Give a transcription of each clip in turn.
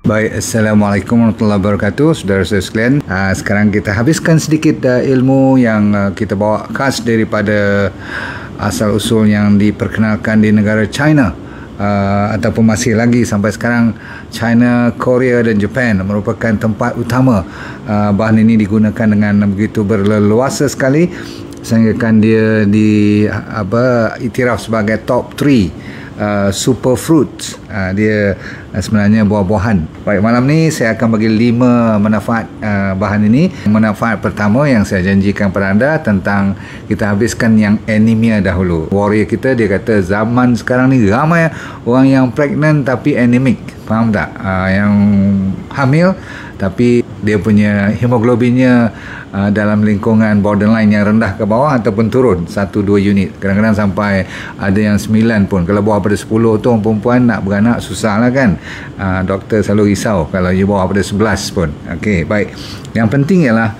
Baik, Assalamualaikum warahmatullahi wabarakatuh, saudara saudara sekalian. Sekarang kita habiskan sedikit ilmu yang kita bawa khas daripada asal-usul yang diperkenalkan di negara China, ataupun masih lagi sampai sekarang. China, Korea dan Japan merupakan tempat utama. Bahan ini digunakan dengan begitu berleluasa sekali sehingga dia iktiraf sebagai top 3 super fruits. Dia sebenarnya buah-buahan. Baik, malam ni saya akan bagi 5 manfaat bahan ini. Manfaat pertama yang saya janjikan pada anda tentang kita habiskan yang anemia dahulu. Warrior kita, dia kata zaman sekarang ni ramai orang yang pregnant tapi anemic. Faham tak? Yang hamil tapi dia punya hemoglobinnya dalam lingkungan borderline yang rendah ke bawah ataupun turun 1-2 unit. Kadang-kadang sampai ada yang 9 pun. Kalau bawah pada 10 tu orang perempuan nak beranak susah lah kan. Doktor selalu risau kalau you bawah pada 11 pun. Okey, baik. Yang penting ialah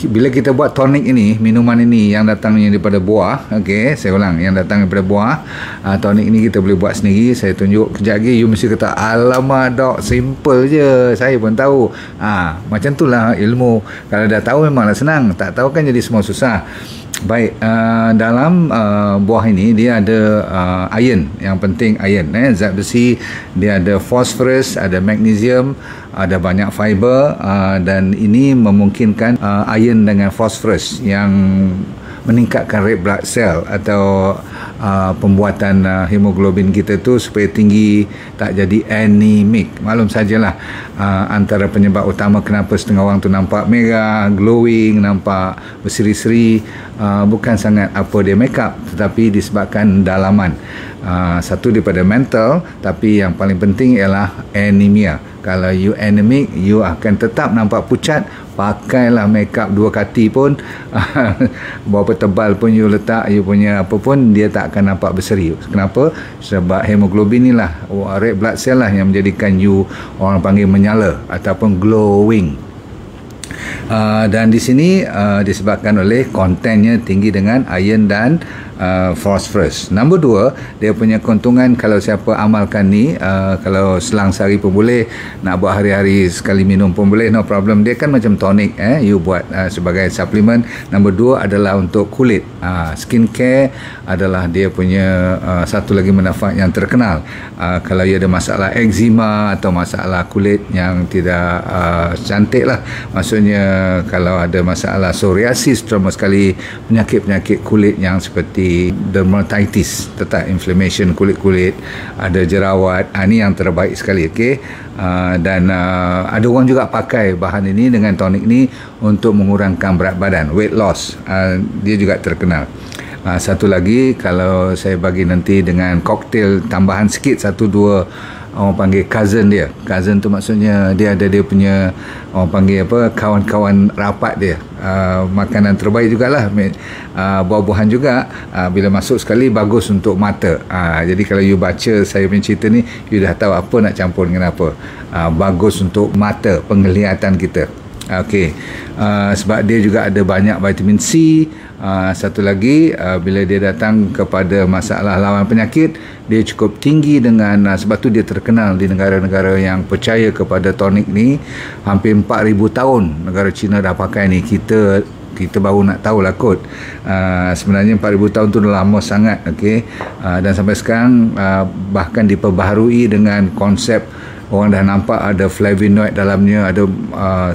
bila kita buat tonik ini, minuman ini yang datangnya daripada buah, okey, saya ulang, yang datang daripada buah, tonik ini kita boleh buat sendiri. Saya tunjuk kejap lagi, you mesti kata, alamak dok, simple je, saya pun tahu. Macam itulah ilmu. Kalau dah tahu memanglah senang, tak tahu kan jadi semua susah. Baik, dalam buah ini dia ada iron, yang penting iron, zat besi, dia ada phosphorus, ada magnesium, ada banyak fiber, dan ini memungkinkan iron dengan phosphorus yang meningkatkan red blood cell atau pembuatan hemoglobin kita tu supaya tinggi, tak jadi anemic. Maklum sajalah antara penyebab utama kenapa setengah orang tu nampak merah, glowing, nampak berseri-seri, bukan sangat apa dia make up, tetapi disebabkan dalaman. Satu daripada mental, tapi yang paling penting ialah anemia. Kalau you anemic, you akan tetap nampak pucat. Pakailah makeup 2 kati pun berapa tebal pun you letak, you punya apa pun, dia tak akan nampak berseri. Kenapa? Sebab hemoglobin inilah, red blood cell lah yang menjadikan you, orang panggil, menyala ataupun glowing. Dan di sini disebabkan oleh kontennya tinggi dengan iron dan phosphorus. Nombor 2, dia punya keuntungan kalau siapa amalkan ni, kalau selang sehari pun boleh, nak buat hari-hari sekali minum pun boleh, no problem. Dia kan macam tonik, you buat sebagai suplemen. Nombor 2 adalah untuk kulit. Skincare adalah dia punya satu lagi manfaat yang terkenal. Kalau you ada masalah eczema atau masalah kulit yang tidak cantik lah, maksudnya kalau ada masalah psoriasis, terutama sekali penyakit-penyakit kulit yang seperti dermatitis, tetap inflammation kulit-kulit, ada jerawat, ini yang terbaik sekali. Okey. Dan ada orang juga pakai bahan ini dengan tonik ini untuk mengurangkan berat badan, weight loss. Dia juga terkenal. Satu lagi, kalau saya bagi nanti dengan koktail tambahan sikit, 1-2 orang panggil cousin dia. Cousin tu maksudnya dia ada dia punya, orang panggil apa, kawan-kawan rapat dia. Makanan terbaik jugalah, buah-buahan juga. Bila masuk sekali bagus untuk mata. Jadi kalau you baca saya punya cerita ni, you dah tahu apa nak campur dengan apa. Bagus untuk mata, penglihatan kita. Okey. Sebab dia juga ada banyak vitamin C. Satu lagi, bila dia datang kepada masalah lawan penyakit, dia cukup tinggi dengan, sebab tu dia terkenal di negara-negara yang percaya kepada tonik ni. Hampir 4,000 tahun negara China dah pakai ni. Kita baru nak tahu lah kot. Sebenarnya 4,000 tahun tu dah lama sangat. Okay? Dan sampai sekarang bahkan diperbaharui dengan konsep, orang dah nampak ada flavonoid dalamnya, ada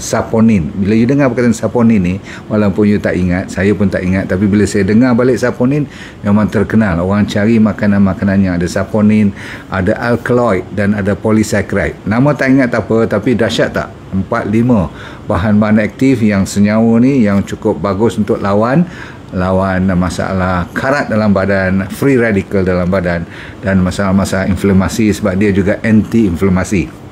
saponin. Bila you dengar perkataan saponin ni, walaupun you tak ingat, saya pun tak ingat, tapi bila saya dengar balik saponin, memang terkenal. Orang cari makanan-makanannya, ada saponin, ada alkaloid dan ada polysaccharide. Nama tak ingat tak apa, tapi dahsyat tak? 4-5 bahan-bahan aktif yang senyawa ni yang cukup bagus untuk lawan masalah karat dalam badan, free radical dalam badan, dan masalah-masalah inflamasi, sebab dia juga anti-inflamasi.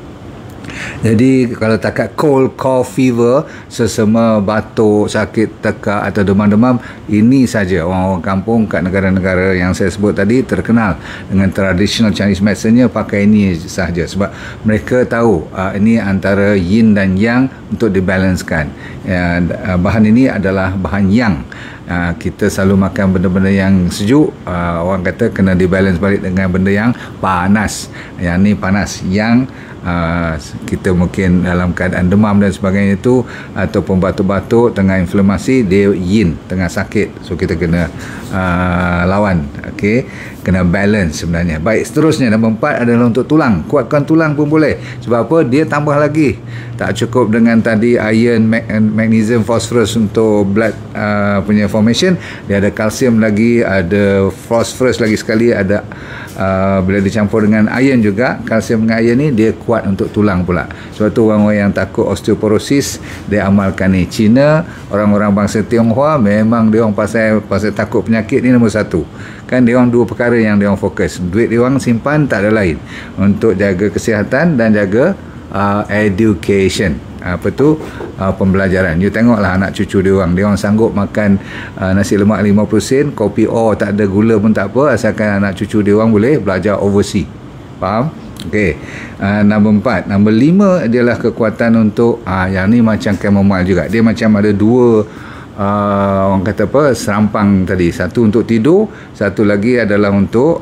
Jadi kalau takat cold, cough, fever, sesama batuk, sakit tekak atau demam-demam, ini saja orang-orang kampung kat negara-negara yang saya sebut tadi terkenal dengan traditional Chinese medicine-nya, pakai ini sahaja sebab mereka tahu ini antara yin dan yang untuk dibalancekan. Bahan ini adalah bahan yang. Kita selalu makan benda-benda yang sejuk, orang kata kena dibalance balik dengan benda yang panas. Yang ni panas, yang kita mungkin dalam keadaan demam dan sebagainya itu, ataupun batuk-batuk tengah inflamasi, dia yin, tengah sakit, so kita kena lawan, okey, kena balance sebenarnya. Baik, seterusnya nombor 4 adalah untuk tulang. Kuatkan tulang pun boleh. Sebab apa? Dia tambah lagi, tak cukup dengan tadi iron, magnesium, phosphorus untuk blood punya formation, dia ada kalsium lagi, ada phosphorus lagi sekali, ada bila dicampur dengan iron juga, kalsium dengan iron ni dia kuat untuk tulang pula. Sebab tu orang-orang yang takut osteoporosis, dia amalkan ni. Cina, orang-orang bangsa Tionghoa, memang dia orang pasal takut penyakit ni nombor 1. Kan dia orang 2 perkara yang dia orang fokus. Duit dia orang simpan, tak ada lain, untuk jaga kesihatan dan jaga education. Apa tu? Pembelajaran. You tengoklah anak cucu dia orang sanggup makan nasi lemak 50 sen, kopi tak ada gula pun tak apa, asalkan anak cucu dia orang boleh belajar overseas. Faham? Okey. Nombor 4. Nombor 5 adalah kekuatan untuk yang ni macam chamomile juga. Dia macam ada 2 orang kata apa, serampang tadi. Satu untuk tidur, satu lagi adalah untuk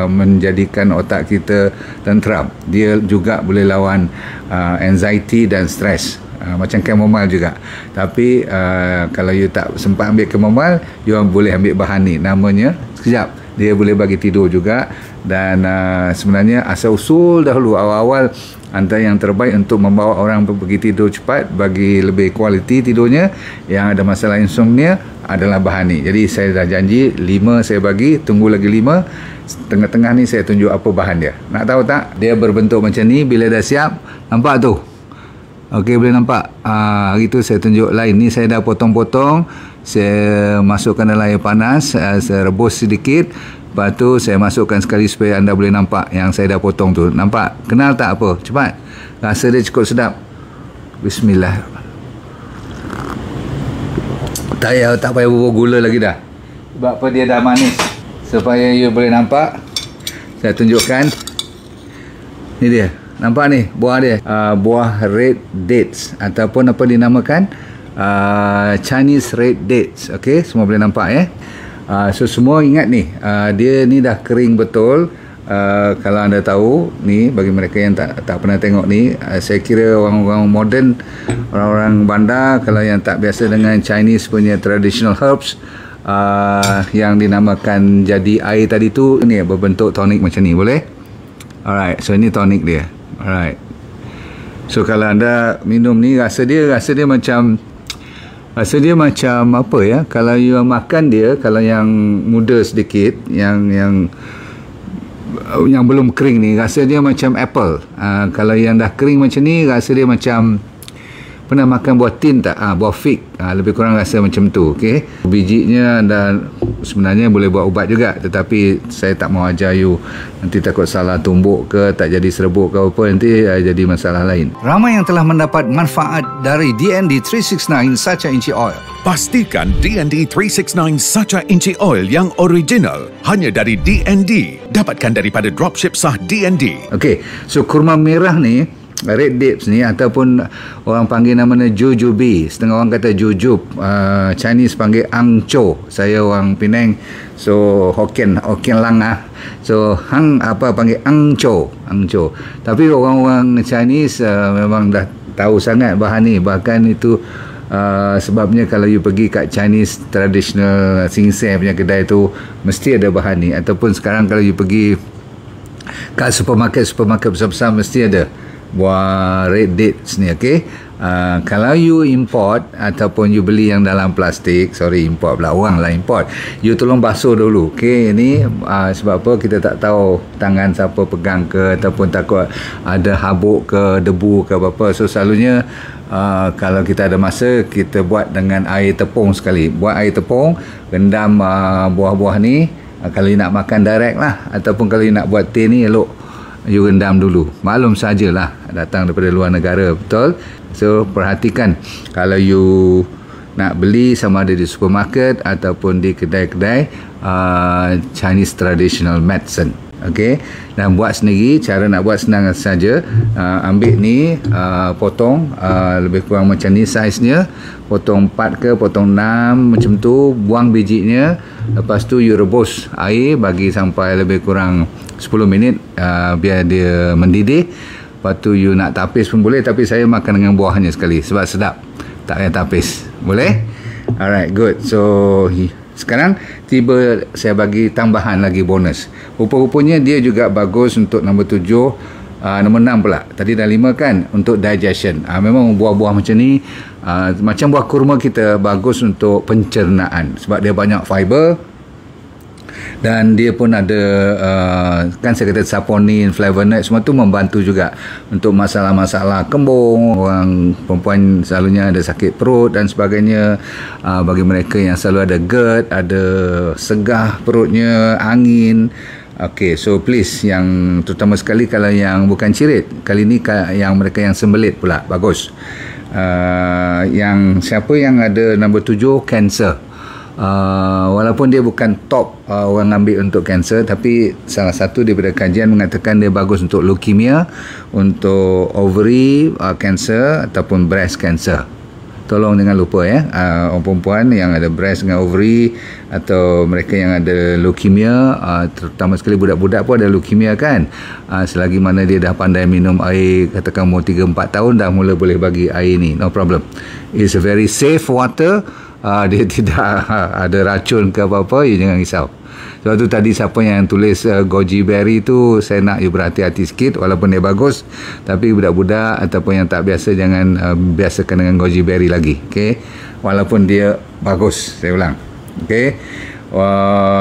menjadikan otak kita tenteram. Dia juga boleh lawan anxiety dan stres, macam chamomile juga. Tapi kalau you tak sempat ambil chamomile, you boleh ambil bahan ni, namanya, sekejap, dia boleh bagi tidur juga. Dan sebenarnya asal usul dahulu awal-awal, antara yang terbaik untuk membawa orang pergi tidur cepat, bagi lebih kualiti tidurnya, yang ada masalah insomnia, adalah bahan ni. Jadi saya dah janji 5 saya bagi, tunggu lagi 5. Tengah-tengah ni saya tunjuk apa bahan dia. Nak tahu tak? Dia berbentuk macam ni. Bila dah siap, nampak tu? Okey, boleh nampak? Hari tu saya tunjuk lain. Ni saya dah potong-potong, saya masukkan dalam air panas, saya rebus sedikit. Lepas tu saya masukkan sekali supaya anda boleh nampak yang saya dah potong tu. Nampak? Kenal tak apa? Cepat. Rasa dia cukup sedap. Bismillah. Tak payah bubur gula lagi dah. Sebab apa? Dia dah manis. Supaya you boleh nampak, saya tunjukkan. Ni dia. Nampak ni buah dia. Buah red dates, ataupun apa dinamakan, Chinese red dates. Okey, semua boleh nampak so semua ingat ni, dia ni dah kering betul. Kalau anda tahu ni, bagi mereka yang tak pernah tengok ni, saya kira orang-orang moden, orang-orang bandar, kalau yang tak biasa dengan Chinese punya traditional herbs, yang dinamakan jadi air tadi tu, ni berbentuk tonik macam ni, boleh? Alright, so ini tonik dia. Alright, so kalau anda minum ni, rasa dia macam apa ya, kalau you makan dia, kalau yang muda sedikit, yang belum kering ni, rasa dia macam apple. Kalau yang dah kering macam ni, rasa dia macam, pernah makan buah tin tak? Buah fig. Lebih kurang rasa macam tu. Okay? Bijinya dan sebenarnya boleh buat ubat juga, tetapi saya tak mau ajar you, nanti takut salah tumbuk ke, tak jadi serbuk ke apa, nanti jadi masalah lain. Ramai yang telah mendapat manfaat dari DND 369 Sacha Inchi Oil. Pastikan DND 369 Sacha Inchi Oil yang original hanya dari DND. Dapatkan daripada dropship sah DND. Okey, so kurma merah ni, red dates ni, ataupun orang panggil namanya jujube, setengah orang kata jujub, Chinese panggil angco, saya orang Penang, so Hokkien lang so hang apa panggil angco. Tapi orang-orang Chinese memang dah tahu sangat bahan ni, bahkan itu sebabnya kalau you pergi kat Chinese traditional singseh punya kedai tu, mesti ada bahan ni. Ataupun sekarang kalau you pergi kat supermarket besar-besar, mesti ada buah red dates ni. Okey, kalau you import ataupun you beli yang dalam plastik, import pula, orang lah import, you tolong basuh dulu. Okey, ini sebab apa, kita tak tahu tangan siapa pegang ke, ataupun takut ada habuk ke, debu ke apa-apa. So selalunya kalau kita ada masa, kita buat dengan air tepung sekali. Buat air tepung, rendam buah-buah ni. Kalau you nak makan direct lah, ataupun kalau you nak buat teh ni, elok you rendam dulu. Maklum sajalah, datang daripada luar negara, betul? So perhatikan, kalau you nak beli, sama ada di supermarket ataupun di kedai-kedai Chinese traditional medicine. Okey, dan buat sendiri. Cara nak buat senang saja. Ambil ni, potong lebih kurang macam ni saiznya, potong 4 ke potong 6 macam tu, buang bijinya. Lepas tu you rebus air bagi sampai lebih kurang 10 minit, biar dia mendidih. Lepas tu you nak tapis pun boleh, tapi saya makan dengan buahnya sekali sebab sedap. Tak payah tapis. Boleh? Alright, good. So sekarang tiba saya bagi tambahan lagi bonus. Rupa-rupanya dia juga bagus untuk nombor 7, nombor 6 pula. Tadi dah 5 kan, untuk digestion. Memang buah-buah macam ni, macam buah kurma kita, bagus untuk pencernaan sebab dia banyak fiber. Dan dia pun ada kan saya kata saponin, flavonoid, semua tu membantu juga untuk masalah-masalah kembung, orang perempuan selalunya ada sakit perut dan sebagainya. Bagi mereka yang selalu ada GERD, ada segah perutnya, angin. Okay, so please, yang terutama sekali kalau yang bukan cirit, kali ni yang mereka yang sembelit pula, bagus. Yang siapa yang ada nombor 7, kanser. Walaupun dia bukan top orang ambil untuk kanser, tapi salah satu daripada kajian mengatakan dia bagus untuk leukemia, untuk ovary cancer ataupun breast cancer. Tolong jangan lupa ya, orang perempuan yang ada breast dengan ovary atau mereka yang ada leukemia, terutama sekali budak-budak pun ada leukemia kan. Selagi mana dia dah pandai minum air, katakan umur 3-4 tahun dah mula boleh bagi air ni, no problem. It's a very safe water. Dia tidak ada racun ke apa-apa, you jangan risau. Sebab tu tadi siapa yang tulis goji berry tu, saya nak you berhati-hati sikit, walaupun dia bagus, tapi budak-budak ataupun yang tak biasa, jangan biasakan dengan goji berry lagi, okay? Walaupun dia bagus, saya ulang, okay?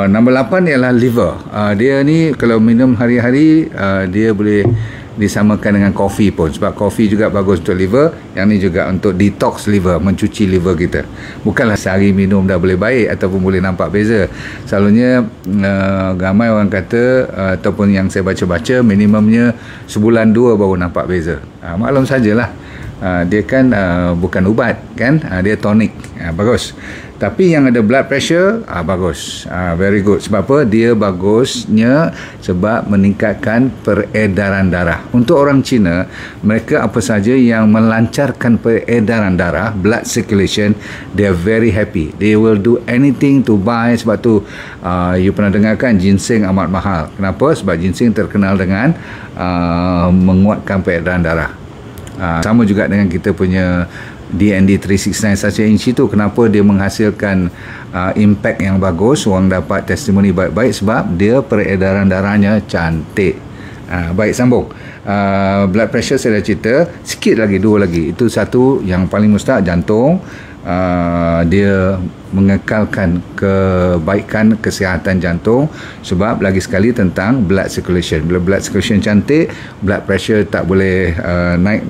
Nombor 8 ialah liver. Dia ni kalau minum hari-hari, dia boleh disamakan dengan kopi pun, sebab kopi juga bagus untuk liver. Yang ni juga untuk detox liver, mencuci liver kita. Bukanlah sehari minum dah boleh baik ataupun boleh nampak beza. Selalunya ramai orang kata, ataupun yang saya baca-baca, minimumnya sebulan 2 baru nampak beza. Maklum sajalah, dia kan bukan ubat kan, dia tonik, bagus. Tapi yang ada blood pressure, bagus, very good. Sebab apa? Dia bagusnya sebab meningkatkan peredaran darah. Untuk orang Cina, mereka apa saja yang melancarkan peredaran darah, blood circulation, they are very happy. They will do anything to buy. Sebab tu you pernah dengar kan, ginseng amat mahal. Kenapa? Sebab ginseng terkenal dengan menguatkan peredaran darah. Sama juga dengan kita punya D&D 369 Sacha Inci tu, kenapa dia menghasilkan impact yang bagus, orang dapat testimoni baik-baik sebab dia peredaran darahnya cantik. Baik, sambung. Blood pressure saya dah cerita, sikit lagi, 2 lagi. Itu satu yang paling mustahak, jantung. Dia mengekalkan kebaikan kesihatan jantung, sebab lagi sekali tentang blood circulation. Bila blood circulation cantik, blood pressure tak boleh naik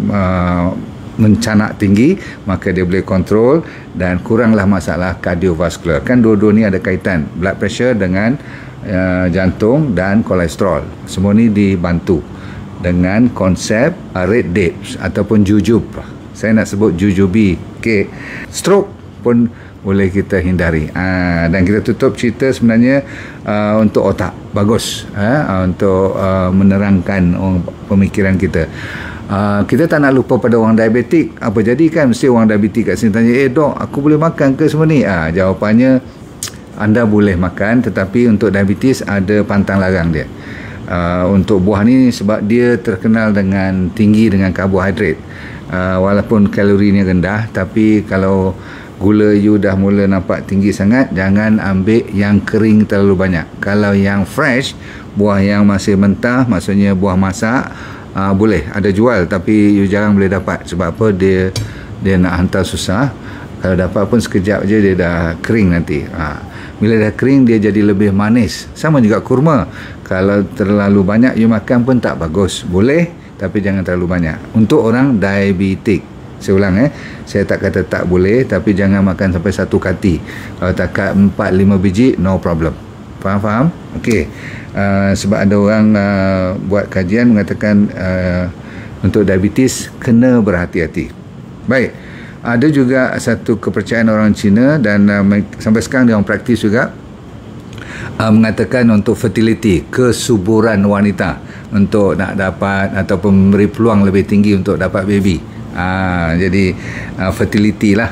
mencanak tinggi, maka dia boleh kontrol dan kuranglah masalah kardiovaskular. Kan dua-dua ni ada kaitan, blood pressure dengan jantung dan kolesterol. Semua ni dibantu dengan konsep red dates ataupun jujub. Saya nak sebut jujubi. Okay. Stroke pun boleh kita hindari. Dan kita tutup cerita sebenarnya untuk otak. Bagus untuk menerangkan pemikiran kita. Kita tak nak lupa pada orang diabetik. Apa jadi kan, mesti orang diabetik kat sini tanya, dok, aku boleh makan ke semua ni? Jawapannya, anda boleh makan, tetapi untuk diabetes ada pantang larang dia. Untuk buah ni sebab dia terkenal dengan tinggi dengan karbohidrat. Walaupun kalorinya rendah, tapi kalau gula you dah mula nampak tinggi sangat, jangan ambil yang kering terlalu banyak. Kalau yang fresh, buah yang masih mentah, maksudnya buah masak, boleh ada jual, tapi you jarang boleh dapat. Sebab apa? Dia nak hantar susah. Kalau dapat pun sekejap je dia dah kering nanti. Bila dah kering dia jadi lebih manis. Sama juga kurma. Kalau terlalu banyak you makan pun tak bagus. Boleh, tapi jangan terlalu banyak. Untuk orang diabetik, saya ulang saya tak kata tak boleh, tapi jangan makan sampai 1 kati. Kalau takat 4-5 biji, no problem. Faham? Okey. Sebab ada orang buat kajian mengatakan untuk diabetes kena berhati-hati. Baik. Ada juga satu kepercayaan orang Cina dan sampai sekarang dia orang praktis juga, mengatakan untuk fertility, kesuburan wanita, untuk nak dapat ataupun memberi peluang lebih tinggi untuk dapat baby. Jadi fertility lah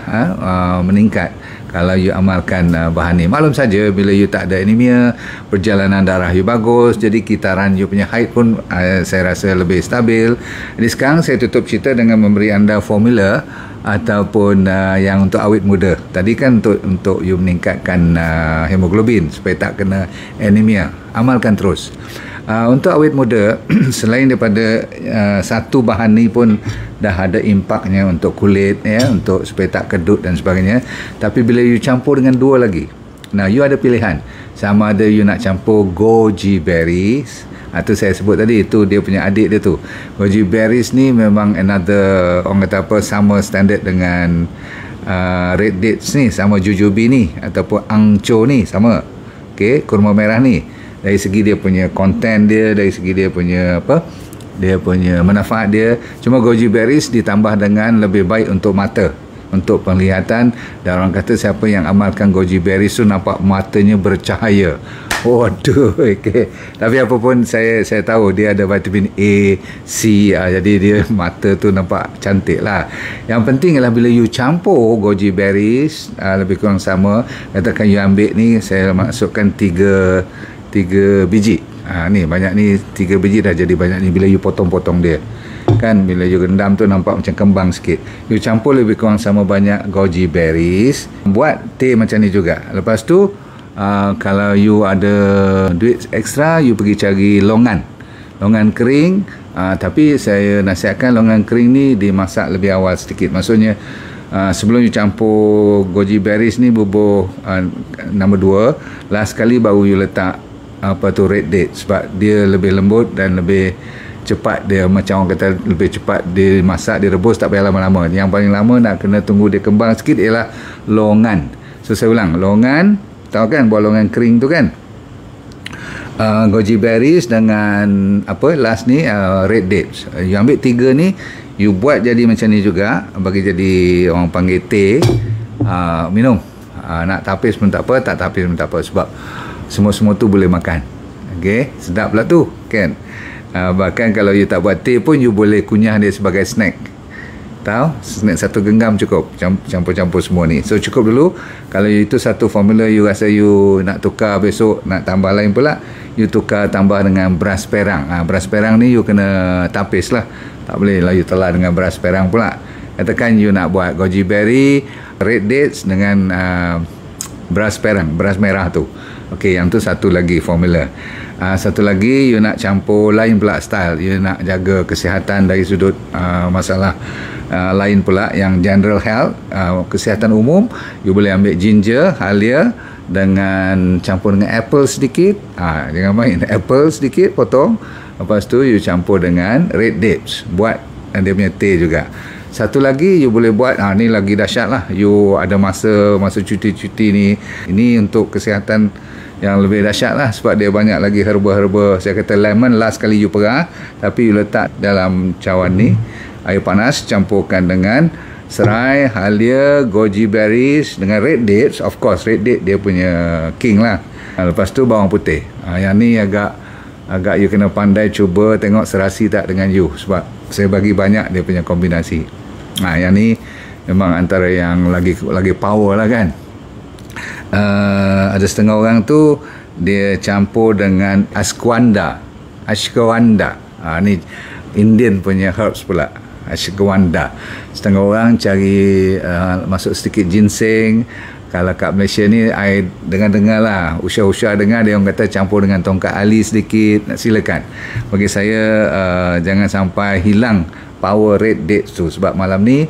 meningkat. kalau you amalkan bahan ni. Maklum saja bila you tak ada anemia, perjalanan darah you bagus, jadi kitaran you punya haid pun saya rasa lebih stabil. Jadi sekarang saya tutup cerita dengan memberi anda formula ataupun yang untuk awet muda. Tadi kan untuk you meningkatkan hemoglobin supaya tak kena anemia. Amalkan terus. Untuk awet muda, selain daripada satu bahan ni pun dah ada impaknya untuk kulit, ya, untuk supaya tak kedut dan sebagainya. Tapi bila you campur dengan dua lagi, nah you ada pilihan. Sama ada you nak campur goji berries, itu saya sebut tadi, itu dia punya adik dia tu. Goji berries ni memang another, orang kata apa, sama standard dengan red dates ni, sama jujube ni, ataupun angco ni, sama. Okay, kurma merah ni. Dari segi dia punya konten dia, dari segi dia punya apa, dia punya manfaat dia. Cuma goji berries ditambah dengan lebih baik untuk mata, untuk penglihatan. Dan orang kata siapa yang amalkan goji berries tu nampak matanya bercahaya. Waduh, okay. Tapi apa pun saya tahu dia ada vitamin A, C, jadi dia mata tu nampak cantik lah. Yang penting ialah bila you campur goji berries, lebih kurang sama, katakan you ambil ni, saya masukkan 3 biji. Ni banyak ni, 3 biji dah jadi banyak ni bila you potong-potong dia. Kan bila you rendam tu nampak macam kembang sikit. You campur lebih kurang sama banyak goji berries. Buat teh macam ni juga. Lepas tu kalau you ada duit ekstra, you pergi cari longan kering. Tapi saya nasihatkan longan kering ni dimasak lebih awal sedikit. Maksudnya sebelum you campur goji berries ni, bubur nombor 2, last kali baru you letak red date, sebab dia lebih lembut dan lebih cepat. Dia macam orang kata lebih cepat dia masak, dia rebus, tak payah lama-lama. Yang paling lama nak kena tunggu dia kembang sikit ialah longan. So saya ulang, longan, tahu kan buah longan kering tu kan, goji berries dengan last ni red dates. You ambil 3 ni, you buat jadi macam ni juga, bagi jadi orang panggil teh, minum. Nak tapis pun tak apa, tak tapis pun tak apa, sebab semua-semua tu boleh makan. Okay, sedap pula tu kan. Bahkan kalau you tak buat teh pun, you boleh kunyah dia sebagai snack. Tahu, snack 1 genggam cukup, campur-campur semua ni. So cukup dulu. Kalau itu satu formula, you rasa you nak tukar besok, nak tambah lain pula, you tukar tambah dengan beras perang. Beras perang ni you kena tapis lah, tak boleh lah you telan dengan beras perang pula. Katakan you nak buat goji berry, red dates dengan beras perang, beras merah tu. Okey, yang tu satu lagi formula. Satu lagi you nak campur lain pula style. You nak jaga kesihatan dari sudut masalah lain pula, yang general health, kesihatan umum. You boleh ambil ginger, halia dengan campur dengan apple sedikit. Jangan main, apple sedikit potong. Lepas tu you campur dengan red dates, buat dia punya teh juga. Satu lagi you boleh buat, ni lagi dahsyat lah. You ada masa cuti-cuti ni, ini untuk kesihatan yang lebih dahsyat lah, sebab dia banyak lagi herba-herba. Saya kata lemon last kali you perah, tapi you letak dalam cawan ni, air panas, campurkan dengan serai, halia, goji berries dengan red dates. Of course red date dia punya king lah. Lepas tu bawang putih. Yang ni agak you kena pandai cuba tengok serasi tak dengan you, sebab saya bagi banyak dia punya kombinasi. Yang ni memang antara yang lagi power lah kan. Ada setengah orang tu dia campur dengan ashwagandha. Ni Indian punya herbs pula, ashwagandha. Setengah orang cari masuk sedikit ginseng. Kalau kat Malaysia ni, I dengar-dengar lah, usha-usha dengar dia orang kata campur dengan tongkat ali sedikit. Silakan. Bagi saya jangan sampai hilang power red dates tu, sebab malam ni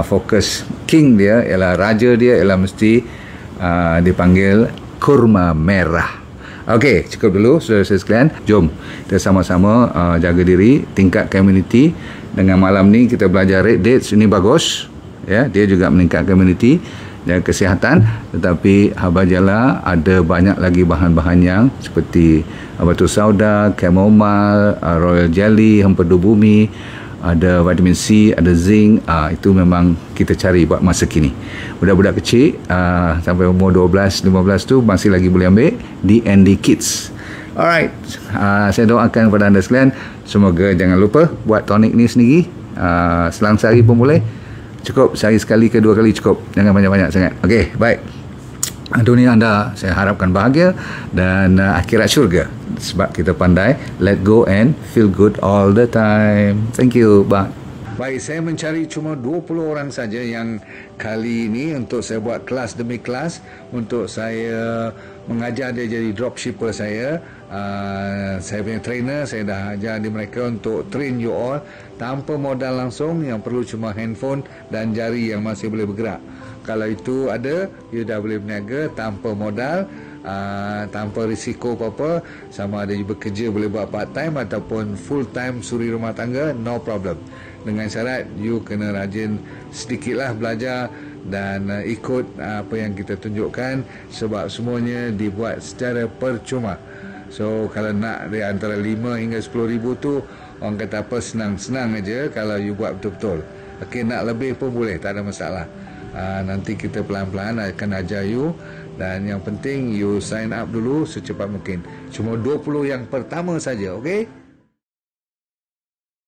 fokus king dia ialah, raja dia ialah mesti dipanggil kurma merah. Okey, cukup dulu saudara-saudara sekalian. Jom kita sama-sama jaga diri, tingkatkan immunity. Dengan malam ni kita belajar red dates, ini bagus ya, dia juga meningkatkan immunity dan kesihatan. Tetapi haba jala ada banyak lagi bahan-bahan yang seperti batu sauda, chamomile, royal jelly, hempedu bumi, ada vitamin C, ada zinc. Itu memang kita cari buat masa kini. Budak-budak kecil sampai umur 12-15 tu masih lagi boleh ambil D&D Kids. Alright, saya doakan kepada anda sekalian, semoga jangan lupa buat tonik ni sendiri, selang sehari pun boleh. Cukup sehari sekali ke 2 kali cukup. Jangan banyak-banyak sangat. Okey, baik. Dunia anda saya harapkan bahagia dan akhirat syurga sebab kita pandai let go and feel good all the time. Thank you. Bye. Baik, saya mencari cuma 20 orang saja yang kali ini untuk saya buat kelas demi kelas untuk saya mengajar dia jadi dropshipper saya. Saya punya trainer, saya dah ajar di mereka untuk train you all tanpa modal langsung, yang perlu cuma handphone dan jari yang masih boleh bergerak. Kalau itu ada, you dah boleh berniaga tanpa modal, tanpa risiko apa-apa, sama ada you bekerja boleh buat part time ataupun full time suri rumah tangga, no problem. Dengan syarat you kena rajin sedikitlah belajar dan ikut apa yang kita tunjukkan, sebab semuanya dibuat secara percuma. So kalau nak dari antara 5 hingga 10 ribu tu, orang kata apa, senang-senang aja kalau you buat betul-betul. Okey, nak lebih pun boleh, tak ada masalah. Nanti kita pelan-pelan akan ajar you, dan yang penting you sign up dulu secepat mungkin. Cuma 20 yang pertama saja, okey?